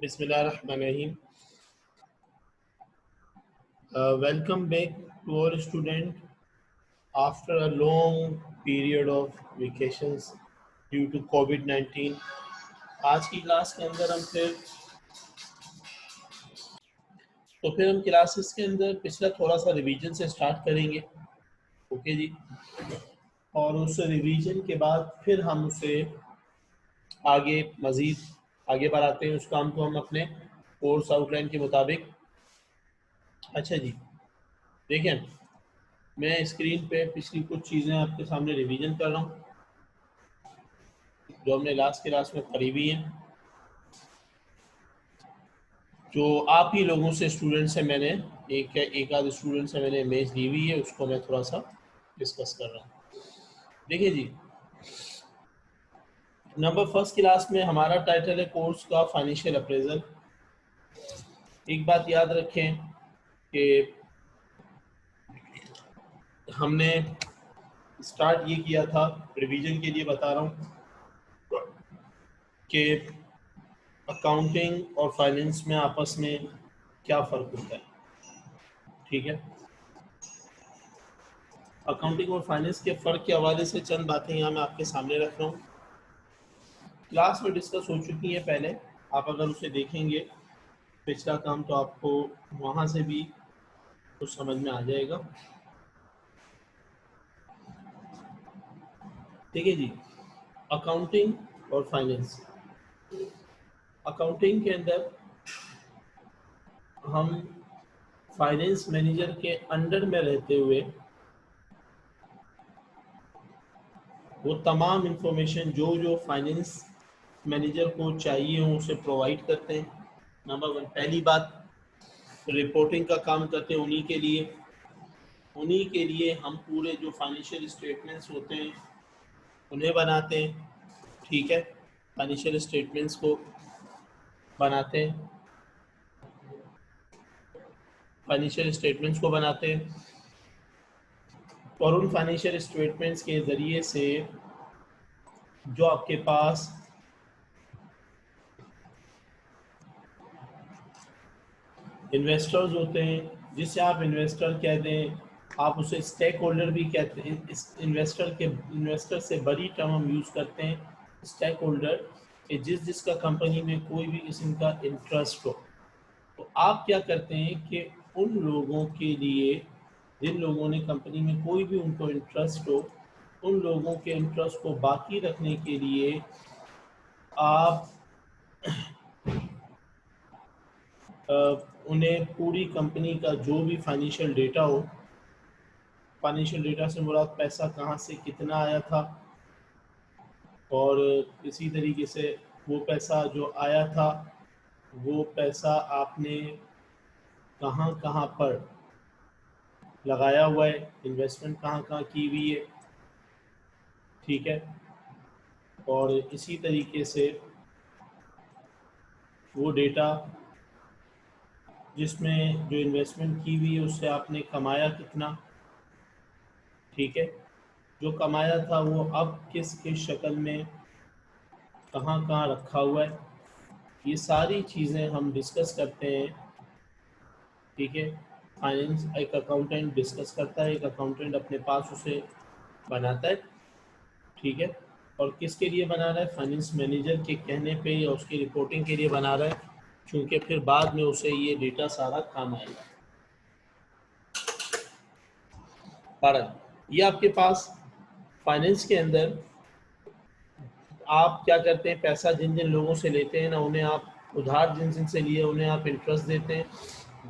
Bismillahirrahmanirrahim. Welcome back to our student after a long period of vacations due to COVID-19. आज की class के अंदर हम classes के अंदर पिछला थोड़ा सा रिवीजन से स्टार्ट करेंगे। ओके जी। और उस रिवीजन के बाद फिर हम उसे मज़ीद आगे बढ़ाते हैं। उस काम को हम अपने कोर्स आउटलाइन के मुताबिक। अच्छा जी, देखें, मैं स्क्रीन पे पिछली कुछ चीज़ें आपके सामने रिवीजन कर रहा हूँ जो हमने लास्ट क्लास में पढ़ी हुई हैं, जो आप ही लोगों से स्टूडेंट से मैंने एक आध स्टूडेंट से मैंने इमेज ली हुई है, उसको मैं थोड़ा सा डिस्कस कर रहा हूँ। देखिए जी, नंबर फर्स्ट क्लास में हमारा टाइटल है कोर्स का फाइनेंशियल अप्रेजल। एक बात याद रखें कि हमने स्टार्ट ये किया था, रिवीजन के लिए बता रहा हूँ कि अकाउंटिंग और फाइनेंस में आपस में क्या फ़र्क होता है। ठीक है, अकाउंटिंग और फाइनेंस के फ़र्क के हवाले से चंद बातें यहाँ मैं आपके सामने रख रहा हूँ। क्लास में डिस्कस हो चुकी है पहले, आप अगर उसे देखेंगे पिछला काम तो आपको वहाँ से भी कुछ समझ में आ जाएगा। ठीक है जी, अकाउंटिंग और फाइनेंस। अकाउंटिंग के अंदर हम फाइनेंस मैनेजर के अंडर में रहते हुए वो तमाम इंफॉर्मेशन जो फाइनेंस मैनेजर को चाहिए हो उसे प्रोवाइड करते हैं। नंबर वन, पहली बात, रिपोर्टिंग का काम करते हैं उन्हीं के लिए हम पूरे जो फाइनेंशियल स्टेटमेंट्स होते हैं उन्हें बनाते हैं। ठीक है, फाइनेंशियल स्टेटमेंट्स को बनाते हैं, और उन फाइनेंशियल स्टेटमेंट्स के ज़रिए से जो आपके पास इन्वेस्टर्स होते हैं, जिसे आप इन्वेस्टर कहते हैं, आप उसे स्टेक होल्डर भी कहते हैं। इस इन्वेस्टर से बड़ी टर्म हम यूज़ करते हैं स्टेक होल्डर, कि जिसका कंपनी में कोई भी किस्म का इंटरेस्ट हो। तो आप क्या करते हैं कि उन लोगों के लिए जिन लोगों ने कंपनी में कोई भी उनको इंटरेस्ट हो, उन लोगों के इंटरेस्ट को बाकी रखने के लिए आप उन्हें पूरी कंपनी का जो भी फाइनेंशियल डेटा हो, फाइनेंशियल डेटा से मुराद पैसा कहाँ से कितना आया था, और इसी तरीके से वो पैसा जो आया था वो पैसा आपने कहाँ कहाँ पर लगाया हुआ है, इन्वेस्टमेंट कहाँ कहाँ की हुई है। ठीक है, और इसी तरीके से वो डेटा जिसमें जो इन्वेस्टमेंट की हुई है उससे आपने कमाया कितना। ठीक है, जो कमाया था वो अब किस शक्ल में कहाँ कहाँ रखा हुआ है, ये सारी चीज़ें हम डिस्कस करते हैं। ठीक है, फाइनेंस एक अकाउंटेंट डिस्कस करता है, एक अकाउंटेंट अपने पास उसे बनाता है। ठीक है, और किसके लिए बना रहा है, फाइनेंस मैनेजर के कहने पे या उसकी रिपोर्टिंग के लिए बना रहा है, क्योंकि फिर बाद में उसे ये डेटा सारा काम आएगा। पर ये आपके पास फाइनेंस के अंदर आप क्या करते हैं, पैसा जिन जिन लोगों से लेते हैं ना, उन्हें आप उधार जिन जिन से लिए उन्हें आप इंटरेस्ट देते हैं।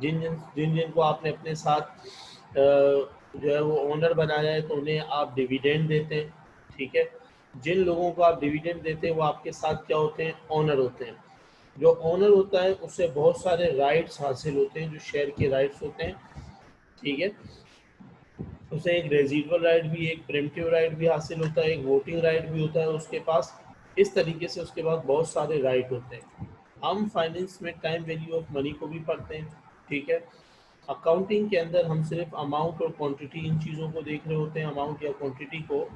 जिन जिन को आपने अपने साथ जो है वो ओनर बनाया है तो उन्हें आप डिविडेंड देते हैं। ठीक है, जिन लोगों को आप डिविडेंड देते हैं वो आपके साथ क्या होते हैं, ओनर होते हैं। जो ओनर होता है उससे बहुत सारे राइट्स हासिल होते हैं, जो शेयर के राइट्स होते हैं। ठीक है, उसे एक रेजिडुअल राइट भी, एक प्रीम्प्टिव राइट भी हासिल होता है, एक वोटिंग राइट भी होता है उसके पास। इस तरीके से उसके पास बहुत सारे राइट होते हैं। हम फाइनेंस में टाइम वैल्यू ऑफ मनी को भी पढ़ते हैं। ठीक है, अकाउंटिंग के अंदर हम सिर्फ अमाउंट और क्वांटिटी, इन चीज़ों को देख रहे होते हैं, अमाउंट या क्वांटिटी को,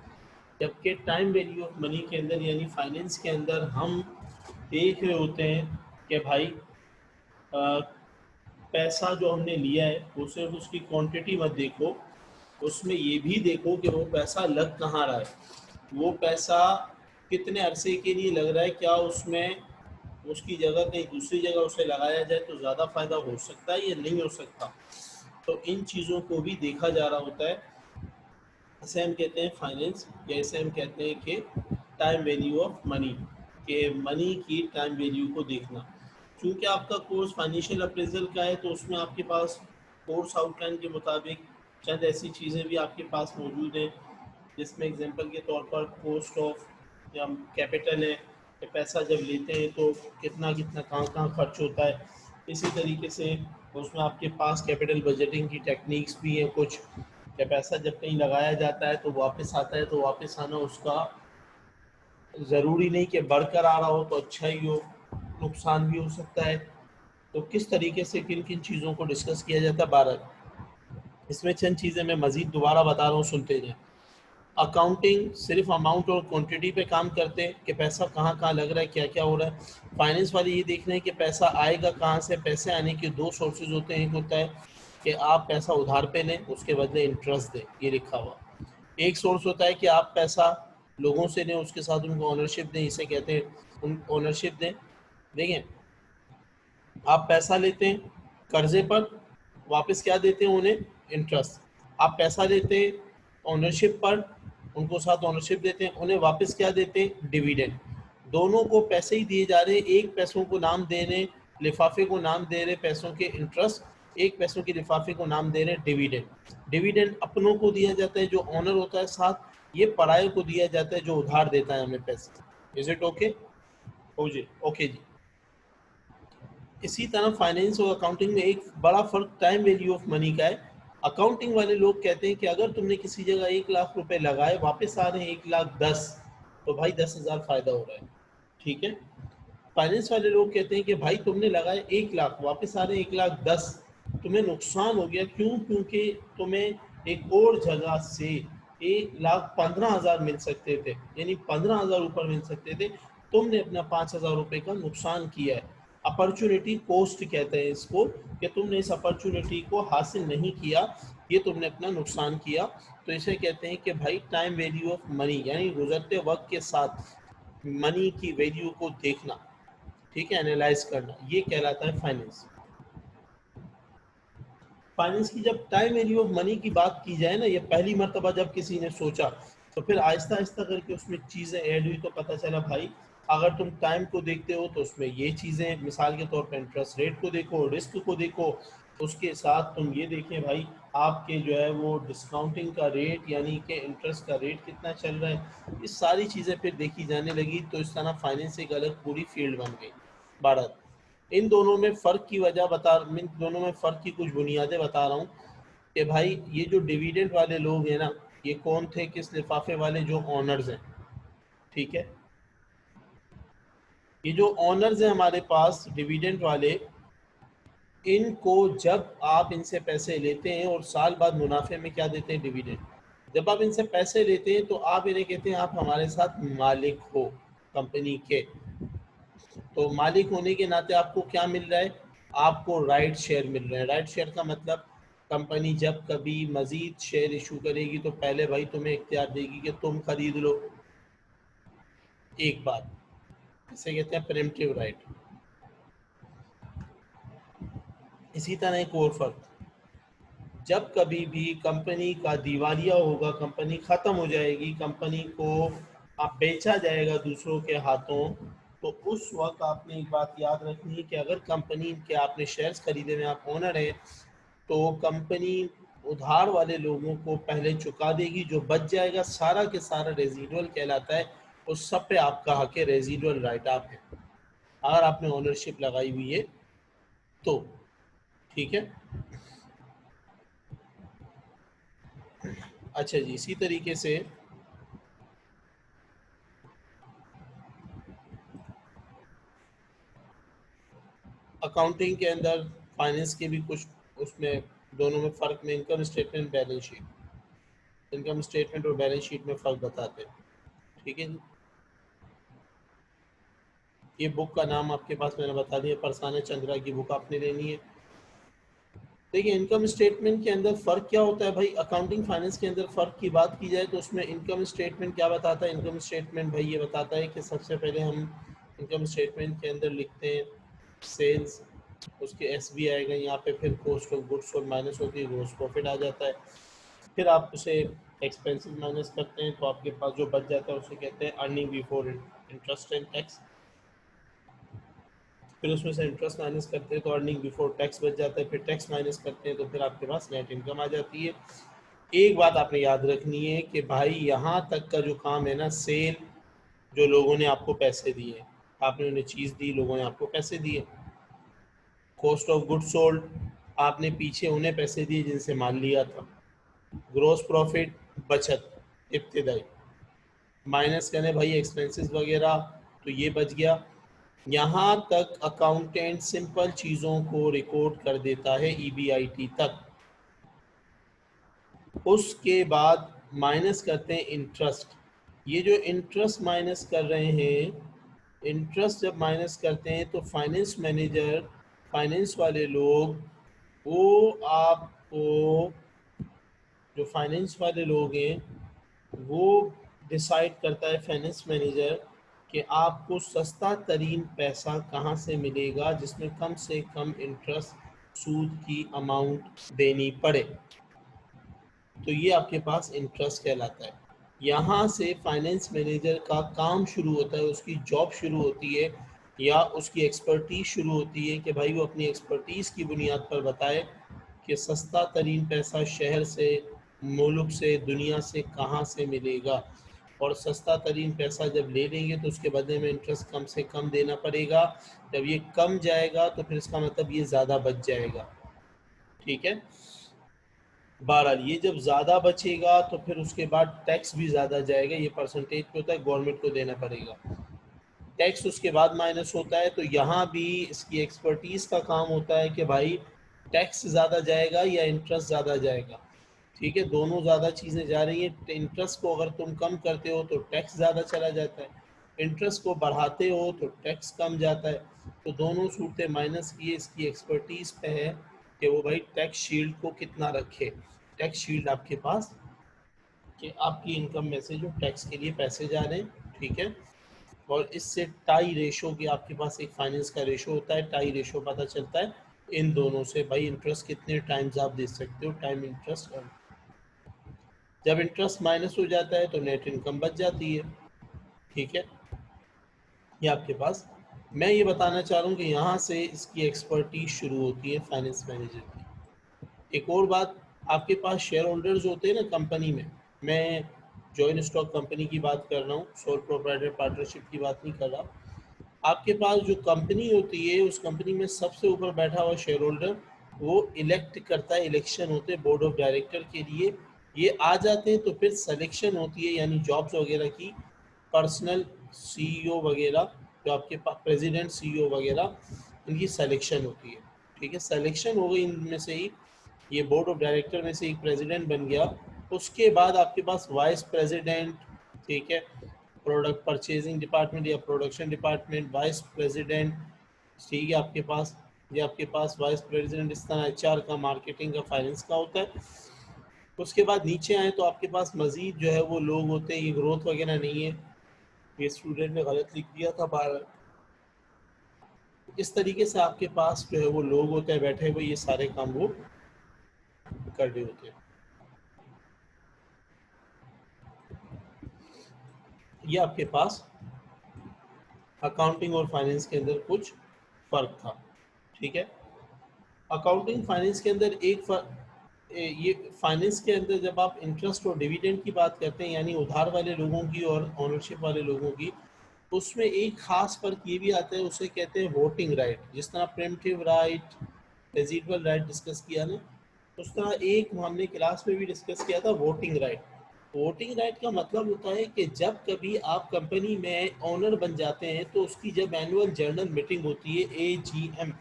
जबकि टाइम वैल्यू ऑफ मनी के अंदर यानी फाइनेंस के अंदर हम देख रहे होते हैं कि भाई पैसा जो हमने लिया है वो सिर्फ उसकी क्वांटिटी मत देखो, उसमें ये भी देखो कि वो पैसा लग कहाँ रहा है, वो पैसा कितने अरसे के लिए लग रहा है, क्या उसमें उसकी जगह कहीं दूसरी जगह उसे लगाया जाए तो ज़्यादा फायदा हो सकता है या नहीं हो सकता। तो इन चीज़ों को भी देखा जा रहा होता है। इसे हम कहते हैं फाइनेंस, या इसे हम कहते हैं कि टाइम वैल्यू ऑफ मनी, कि मनी की टाइम वैल्यू को देखना। क्योंकि आपका कोर्स फाइनेंशियल अप्रेजल का है तो उसमें आपके पास कोर्स आउटलाइन के मुताबिक चंद ऐसी चीज़ें भी आपके पास मौजूद हैं, जिसमें एग्जांपल के तौर पर कॉस्ट ऑफ या कैपिटल है, कि पैसा जब लेते हैं तो कितना कितना कहाँ कहाँ खर्च होता है। इसी तरीके से उसमें आपके पास कैपिटल बजटिंग की टेक्निक्स भी हैं कुछ, कि पैसा जब कहीं लगाया जाता है तो वापस आता है, तो वापस आना उसका ज़रूरी नहीं कि बढ़कर आ रहा हो तो अच्छा ही हो, नुकसान भी हो सकता है। तो किस तरीके से किन किन चीज़ों को डिस्कस किया जाता है 12, इसमें चंद चीज़ें मैं मज़ीद दोबारा बता रहा हूँ, सुनते जाएं। अकाउंटिंग सिर्फ अमाउंट और क्वांटिटी पे काम करते हैं कि पैसा कहाँ कहाँ लग रहा है, क्या क्या हो रहा है। फाइनेंस वाले ये देख रहे हैं कि पैसा आएगा कहाँ से। पैसे आने के दो सोर्सेज होते हैं, एक होता है कि आप पैसा उधार पे लें, उसके बदले इंटरेस्ट दें, ये लिखा हुआ। एक सोर्स होता है कि आप पैसा लोगों से लें, उसके साथ उनको ओनरशिप दें, इसे कहते हैं उन ओनरशिप दें। देखें, आप पैसा लेते हैं कर्जे पर, वापस क्या देते हैं उन्हें, इंटरेस्ट। आप पैसा लेते हैं ओनरशिप पर, उनको साथ ओनरशिप देते हैं, उन्हें वापस क्या देते हैं, डिविडेंड। दोनों को पैसे ही दिए जा रहे हैं, एक पैसों को नाम दे रहे, लिफाफे को नाम दे रहे पैसों के इंटरेस्ट, एक पैसों के लिफाफे को नाम दे रहे डिविडेंड। डिविडेंड अपनों को दिया जाता है जो ऑनर होता है, साथ ये पराये को दिया जाता है जो उधार देता है हमें पैसे। Is it okay? ओ जी, ओके जी। इसी तरह फाइनेंस और अकाउंटिंग में एक बड़ा फर्क टाइम वैल्यू ऑफ मनी का है। अकाउंटिंग वाले लोग कहते हैं कि अगर तुमने किसी जगह 1 लाख रुपए लगाए, वापस आ रहे हैं 1,10,000, तो भाई 10,000 फायदा हो रहा है, ठीक है। फाइनेंस वाले लोग कहते हैं कि भाई तुमने लगाए 1 लाख, वापस आ रहे हैं 1,10,000, तुम्हें नुकसान हो गया। क्यों? क्योंकि तुम्हें एक और जगह से 1,15,000 मिल सकते थे, यानी 15,000 ऊपर मिल सकते थे। तुमने अपना 5,000 रुपये का नुकसान किया है। अपॉर्चुनिटी कॉस्ट कहते हैं इसको, कि तुमने इस अपॉर्चुनिटी को हासिल नहीं किया, ये तुमने अपना नुकसान किया। तो इसे कहते हैं कि भाई टाइम वैल्यू ऑफ मनी, यानी गुजरते वक्त के साथ मनी की वैल्यू को देखना, ठीक है, एनालाइज करना, ये कहलाता है फाइनेंस। फाइनेंस की जब टाइम वैल्यू ऑफ मनी की बात की जाए ना, ये पहली मर्तबा जब किसी ने सोचा, तो फिर आहिस्ता आहिस्ता करके उसमें चीज़ें ऐड हुई, तो पता चला भाई अगर तुम टाइम को देखते हो तो उसमें ये चीज़ें, मिसाल के तौर पर इंटरेस्ट रेट को देखो, रिस्क को देखो, उसके साथ तुम ये देखें भाई आपके जो है वो डिस्काउंटिंग का रेट, यानी कि इंटरेस्ट का रेट कितना चल रहा है। ये सारी चीज़ें फिर देखी जाने लगी, तो इस तरह फाइनेंस एक अलग पूरी फील्ड बन गई। भारत, इन दोनों में फ़र्क की वजह इन दोनों में फ़र्क की कुछ बुनियादें बता रहा हूँ, कि भाई ये जो डिविडेंड वाले लोग हैं ना, ये कौन थे, किस लिफाफे वाले, जो ऑनर्स हैं, ठीक है। ये जो ऑनर्स हैं हमारे पास डिविडेंड वाले, इनको जब आप इनसे पैसे लेते हैं और साल बाद मुनाफे में क्या देते हैं, डिविडेंड। जब आप इनसे पैसे लेते हैं तो आप इन्हें कहते हैं आप हमारे साथ मालिक हो कंपनी के। तो मालिक होने के नाते आपको क्या मिल रहा है, आपको राइट शेयर मिल रहे हैं। राइट शेयर का मतलब, कंपनी जब कभी मजीद शेयर इशू करेगी तो पहले भाई तुम्हें इख्तियार देगी कि तुम खरीद लो एक बार, इसे कहते हैं प्रेम्पटिव राइट। इसी तरह एक और फर्क, जब कभी भी कंपनी का दिवालिया होगा, कंपनी ख़त्म हो जाएगी, कंपनी को आप बेचा जाएगा दूसरों के हाथों, तो उस वक्त आपने एक बात याद रखनी है कि अगर कंपनी के आपने शेयर्स खरीदे में आप ओनर हैं, तो कंपनी उधार वाले लोगों को पहले चुका देगी, जो बच जाएगा सारा के सारा रेजिडुअल कहलाता है, उस सब पे आपका हक है, रेजिडुअल राइट आप है, अगर आपने ओनरशिप लगाई हुई है तो, ठीक है। अच्छा जी, इसी तरीके से अकाउंटिंग के अंदर फाइनेंस के भी कुछ उसमें दोनों में फ़र्क में income statement, balance sheet, income statement और बैलेंस शीट में फ़र्क बताते हैं, ठीक है जी। ये बुक का नाम आपके पास मैंने बता दिया, परसाना चंद्रा की बुक आपने लेनी है। देखिए इनकम स्टेटमेंट के अंदर फ़र्क क्या होता है भाई, अकाउंटिंग फाइनेंस के अंदर फ़र्क की बात की जाए तो उसमें इनकम स्टेटमेंट क्या बताता है, इनकम स्टेटमेंट भाई ये बताता है कि सबसे पहले हम इनकम स्टेटमेंट के अंदर लिखते हैं सेल्स, उसके एसबी आएगा यहाँ पे, फिर कॉस्ट ऑफ गुड्स और माइनस होती है, ग्रॉस प्रॉफिट आ जाता है। फिर आप उसे एक्सपेंसेस माइनस करते हैं तो आपके पास जो बच जाता है उसे कहते हैं earning before interest and tax. फिर उसमें से इंटरेस्ट माइनस करते हैं तो अर्निंग बिफोर टैक्स बच जाता है, फिर टैक्स माइनस करते हैं तो फिर आपके पास नेट इनकम आ जाती है। एक बात आपने याद रखनी है कि भाई यहाँ तक का जो काम है ना, सेल, जो लोगों ने आपको पैसे दिए, आपने उन्हें चीज़ दी, लोगों ने आपको पैसे दिए। कॉस्ट ऑफ गुड सोल्ड, आपने पीछे उन्हें पैसे दिए जिनसे माल लिया था। ग्रॉस प्रॉफिट, बचत इब्तिदाई, माइनस करें भाई एक्सपेंसेस वगैरह तो ये बच गया। यहाँ तक अकाउंटेंट सिंपल चीज़ों को रिकॉर्ड कर देता है ईबीआईटी तक। उसके बाद माइनस करते हैं इंटरेस्ट। ये जो इंटरेस्ट माइनस कर रहे हैं, इंटरेस्ट जब माइनस करते हैं तो फाइनेंस मैनेजर, फाइनेंस वाले लोग, वो आपको, जो फाइनेंस वाले लोग हैं वो डिसाइड करता है फाइनेंस मैनेजर कि आपको सस्ता तरीन पैसा कहाँ से मिलेगा जिसमें कम से कम इंटरेस्ट सूद की अमाउंट देनी पड़े। तो ये आपके पास इंटरेस्ट कहलाता है। यहाँ से फाइनेंस मैनेजर का काम शुरू होता है, उसकी जॉब शुरू होती है या उसकी एक्सपर्टीज शुरू होती है कि भाई वो अपनी एक्सपर्टीज़ की बुनियाद पर बताए कि सस्ता तरीन पैसा शहर से, मुल्क से, दुनिया से कहाँ से मिलेगा। और सस्ता तरीन पैसा जब ले लेंगे तो उसके बदले में इंटरेस्ट कम से कम देना पड़ेगा। जब ये कम जाएगा तो फिर इसका मतलब ये ज़्यादा बच जाएगा। ठीक है, बहरहाल ये जब ज़्यादा बचेगा तो फिर उसके बाद टैक्स भी ज़्यादा जाएगा, ये परसेंटेज पे होता है, गवर्नमेंट को देना पड़ेगा। टैक्स उसके बाद माइनस होता है, तो यहाँ भी इसकी एक्सपर्टीज़ का काम होता है कि भाई टैक्स ज़्यादा जाएगा या इंटरेस्ट ज़्यादा जाएगा। ठीक है, दोनों ज़्यादा चीज़ें जा रही हैं। इंटरेस्ट को अगर तुम कम करते हो तो टैक्स ज़्यादा चला जाता है, इंटरेस्ट को बढ़ाते हो तो टैक्स कम जाता है। तो दोनों सूरतें माइनस की, इसकी एक्सपर्टीज़ पे है कि वो भाई टैक्स शील्ड को कितना रखे। टैक्स शील्ड आपके पास कि आपकी इनकम में से जो टैक्स के लिए पैसे जा रहे हैं, ठीक है। और इससे टाई रेशो की आपके पास एक फाइनेंस का रेशो होता है, टाई रेशो पता चलता है इन दोनों से, भाई इंटरेस्ट कितने टाइम्स आप दे सकते हो, टाइम इंटरेस्ट अर्न। जब इंटरेस्ट माइनस हो जाता है तो नेट इनकम बच जाती है। ठीक है, ये आपके पास, मैं ये बताना चाह रहा हूँ कि यहाँ से इसकी एक्सपर्टीज शुरू होती है फाइनेंस मैनेजर की। एक और बात, आपके पास शेयर होल्डर्स होते हैं ना कंपनी में, मैं जॉइंट स्टॉक कंपनी की बात कर रहा हूँ, सोल प्रोप्राइटर पार्टनरशिप की बात नहीं कर रहा। आपके पास जो कंपनी होती है उस कंपनी में सबसे ऊपर बैठा हुआ शेयर होल्डर वो इलेक्ट करता है, इलेक्शन होते हैं बोर्ड ऑफ डायरेक्टर के लिए, ये आ जाते हैं तो फिर सिलेक्शन होती है, यानी जॉब्स वगैरह की, पर्सनल सीईओ वगैरह, जो आपके पास प्रेसिडेंट सीईओ वगैरह, इनकी सिलेक्शन होती है। ठीक है, सिलेक्शन हो गई इनमें से ही, ये बोर्ड ऑफ डायरेक्टर में से एक प्रेसिडेंट बन गया। उसके बाद आपके पास वाइस प्रेसिडेंट, ठीक है, प्रोडक्ट परचेजिंग डिपार्टमेंट या प्रोडक्शन डिपार्टमेंट, वाइस प्रेसिडेंट, ठीक है आपके पास, ये आपके पास वाइस प्रेसिडेंट इस तरह एचआर का, मार्केटिंग का, फाइनेंस का होता है। उसके बाद नीचे आए तो आपके पास मजीद जो है वो लोग होते हैं, ये ग्रोथ वगैरह नहीं है, ये स्टूडेंट ने गलत लिख दिया था बाहर। इस तरीके से आपके पास जो है वो लोग होते हैं बैठे हुए, ये सारे काम वो कर रहे होते हैं। ये आपके पास अकाउंटिंग और फाइनेंस के अंदर कुछ फ़र्क था। ठीक है, अकाउंटिंग फाइनेंस के अंदर ये फाइनेंस के अंदर जब आप इंटरेस्ट और डिविडेंड की बात करते हैं, यानी उधार वाले लोगों की और ओनरशिप वाले लोगों की, उसमें एक खास फर्क ये भी आता है, उसे कहते हैं वोटिंग राइट। जिस तरह प्रेम्पटिव राइट, रेजिडुअल राइट डिस्कस किया ना, उस तरह एक हमने क्लास में भी डिस्कस किया था वोटिंग राइट। वोटिंग राइट का मतलब होता है कि जब कभी आप कंपनी में ओनर बन जाते हैं तो उसकी जब एनुअल जनरल मीटिंग होती है, एजीएम,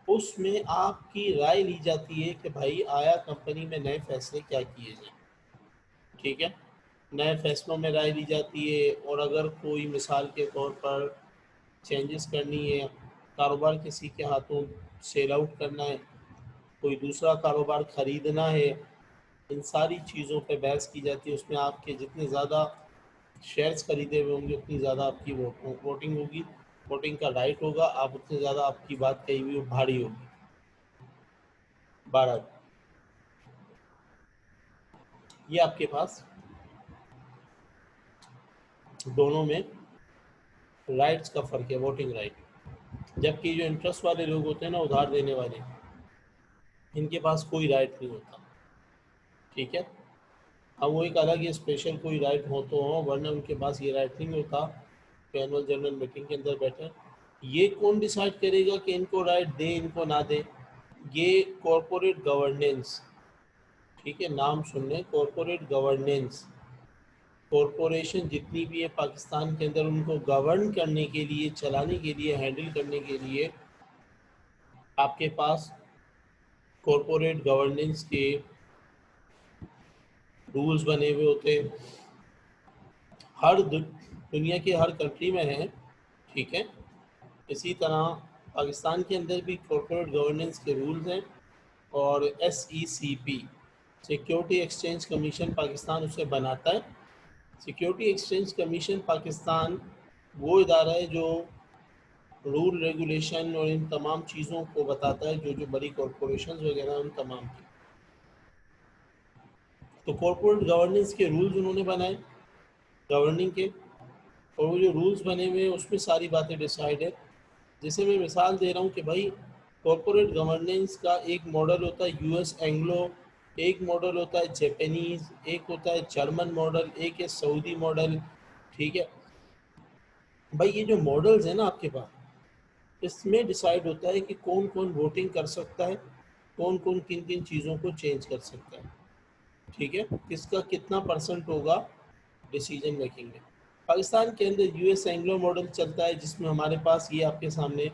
उसमें आपकी राय ली जाती है कि भाई आया कंपनी में नए फैसले क्या किए जाए। ठीक है, नए फैसलों में राय ली जाती है। और अगर कोई मिसाल के तौर पर चेंजेस करनी है, कारोबार किसी के हाथों सेल आउट करना है, कोई दूसरा कारोबार खरीदना है, इन सारी चीज़ों पे बहस की जाती है। उसमें आपके जितने ज़्यादा शेयर्स खरीदे हुए होंगे उतनी ज़्यादा आपकी वोटिंग होगी, वोटिंग का राइट होगा, आप उतनी ज़्यादा आपकी बात कही हुई भारी होगी। 12 ये आपके पास दोनों में राइट्स का फ़र्क है, वोटिंग राइट। जबकि जो इंटरेस्ट वाले लोग होते हैं ना, उधार देने वाले, इनके पास कोई राइट नहीं होता। ठीक है, अब वो एक अलग ही स्पेशल कोई राइट हो तो हो, वरना उनके पास ये राइट नहीं होता कि एनुअल जनरल मीटिंग के अंदर बैठे। ये कौन डिसाइड करेगा कि इनको राइट दे इनको ना दे? ये कॉरपोरेट गवर्नेंस, ठीक है, नाम सुन लें, कॉरपोरेट गवर्नेंस। कॉरपोरेशन जितनी भी है पाकिस्तान के अंदर, उनको गवर्न करने के लिए, चलाने के लिए, हैंडल करने के लिए आपके पास कॉरपोरेट गवर्नेंस के रूल्स बने हुए होते हैं। हर दुनिया के हर कंट्री में है, ठीक है। इसी तरह पाकिस्तान के अंदर भी कॉरपोरेट गवर्नेंस के रूल्स हैं, और SECP, security exchange commission, Pakistan उसे बनाता है। सिक्योरिटी एक्सचेंज कमीशन पाकिस्तान वो इदारा है जो रूल रेगुलेशन और इन तमाम चीज़ों को बताता है, जो बड़ी कॉरपोरेशंस वगैरह उन तमाम की। तो कॉरपोरेट गवर्नेंस के रूल्स उन्होंने बनाए गवर्निंग के, और वो जो रूल्स बने हुए हैं उसमें सारी बातें डिसाइड है। जैसे मैं मिसाल दे रहा हूँ कि भाई कॉरपोरेट गवर्नेंस का एक मॉडल होता है US एंग्लो, एक मॉडल होता है जापानीज़, एक होता है जर्मन मॉडल, एक है सऊदी मॉडल। ठीक है भाई, ये जो मॉडल्स हैं ना आपके पास, इसमें डिसाइड होता है कि कौन कौन वोटिंग कर सकता है, कौन कौन किन किन चीज़ों को चेंज कर सकता है। ठीक है, किसका कितना परसेंट होगा डिसीजन मेकिंग में। पाकिस्तान के अंदर US एंग्लो मॉडल चलता है, जिसमें हमारे पास ये आपके सामने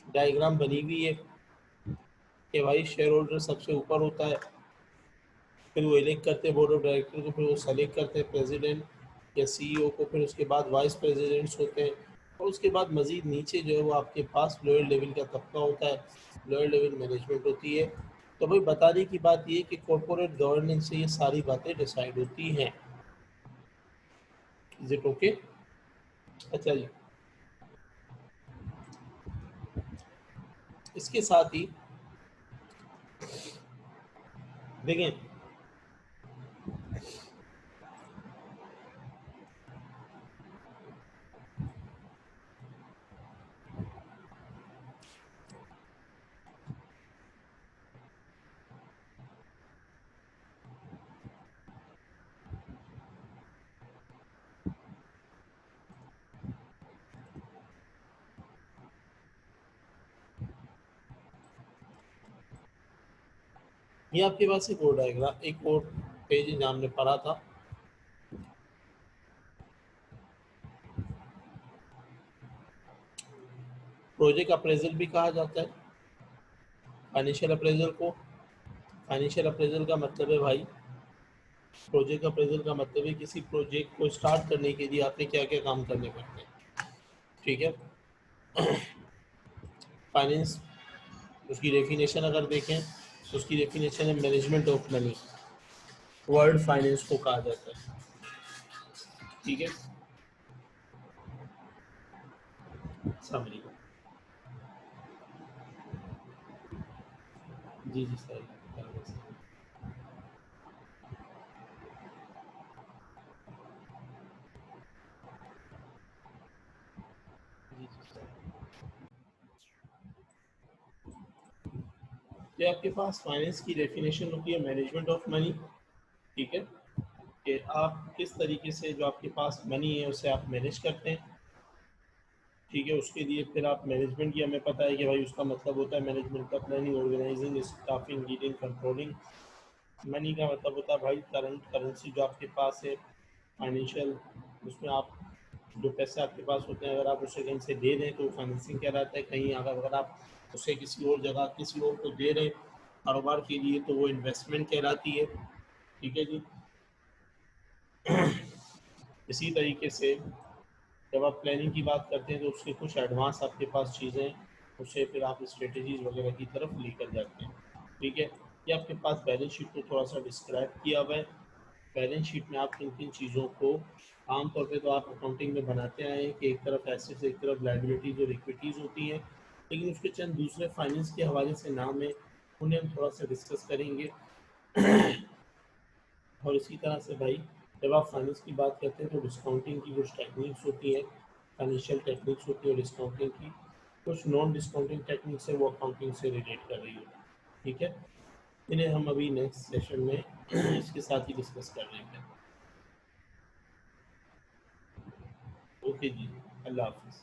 डायग्राम बनी हुई है कि भाई शेयर होल्डर सबसे ऊपर होता है, फिर वो इलेक्ट करते हैं बोर्ड ऑफ डायरेक्टर को, फिर वो सेलेक्ट करते हैं प्रेसिडेंट या CEO को, फिर उसके बाद वाइस प्रेसिडेंट्स होते हैं, और उसके बाद मज़ीद नीचे जो है वो आपके पास लोअर लेवल का तबका होता है, लोअर लेवल मैनेजमेंट होती है। तो भाई बताने की बात ये कि कॉरपोरेट गवर्नेंस से ये सारी बातें डिसाइड होती हैं। Is it okay? अच्छा जी, इसके साथ ही देखें, ये आपके पास एक और डायग्राम, एक और पेज जहाँ हमने पढ़ा था, प्रोजेक्ट अप्रेजल भी कहा जाता है फाइनेंशियल अप्रेजल को। फाइनेंशियल अप्रेजल का मतलब है भाई, प्रोजेक्ट अप्रेजल का मतलब है किसी प्रोजेक्ट को स्टार्ट करने के लिए आपने क्या क्या काम करने पड़ते हैं। ठीक है, फाइनेंस, उसकी डेफिनेशन अगर देखें तो उसकी डेफिनेशन है management of money, world finance को कहा जाता है। ठीक है, समरी, जी जी सर, जी जी सर। ये आपके पास फाइनेंस की डेफिनेशन होती है मैनेजमेंट ऑफ मनी। ठीक है, कि आप किस तरीके से जो आपके पास मनी है उसे आप मैनेज करते हैं। ठीक है, उसके लिए फिर आप मैनेजमेंट की, हमें पता है कि भाई उसका मतलब होता है मैनेजमेंट का planning, organising, staffing, leading, controlling. Money का मतलब होता है भाई करंट करेंसी जो आपके पास है, फाइनेंशियल, उसमें आप जो पैसे आपके पास होते हैं अगर आप उसे कहीं से दे दें तो फाइनेंसिंग कहलाता है, कहीं अगर आप उसे किसी और जगह किसी और को दे रहे हैं कारोबार के लिए तो वो इन्वेस्टमेंट कहलाती है। ठीक है जी, इसी तरीके से जब आप प्लानिंग की बात करते हैं तो उसके कुछ एडवांस आपके पास चीज़ें, उससे फिर आप स्ट्रेटजीज वगैरह की तरफ लेकर जाते हैं। ठीक है, ये आपके पास बैलेंस शीट को थोड़ा सा डिस्क्राइब किया हुआ है। बैलेंस शीट में आप किन किन चीज़ों को आमतौर पे तो आप अकाउंटिंग में बनाते आए हैं कि एक तरफ एसेट्स एक तरफ लायबिलिटीज और इक्विटीज़ होती हैं, लेकिन उसके चंद दूसरे फाइनेंस के हवाले से नाम है, उन्हें हम थोड़ा सा डिस्कस करेंगे। और इसी तरह से भाई जब आप फाइनेंस की बात करते हैं तो डिस्काउंटिंग की कुछ टेक्निक्स होती हैं, फाइनेंशियल टेक्निक्स होती है, डिस्काउंटिंग की कुछ नॉन डिस्काउंटिंग टेक्निक्स है, वो अकाउंटिंग से रिलेट कर रही होती है। ठीक है, इन्हें हम अभी नेक्स्ट सेशन में इसके साथ ही डिस्कस कर लेंगे। ओके जी, अल्लाह हाफिज़।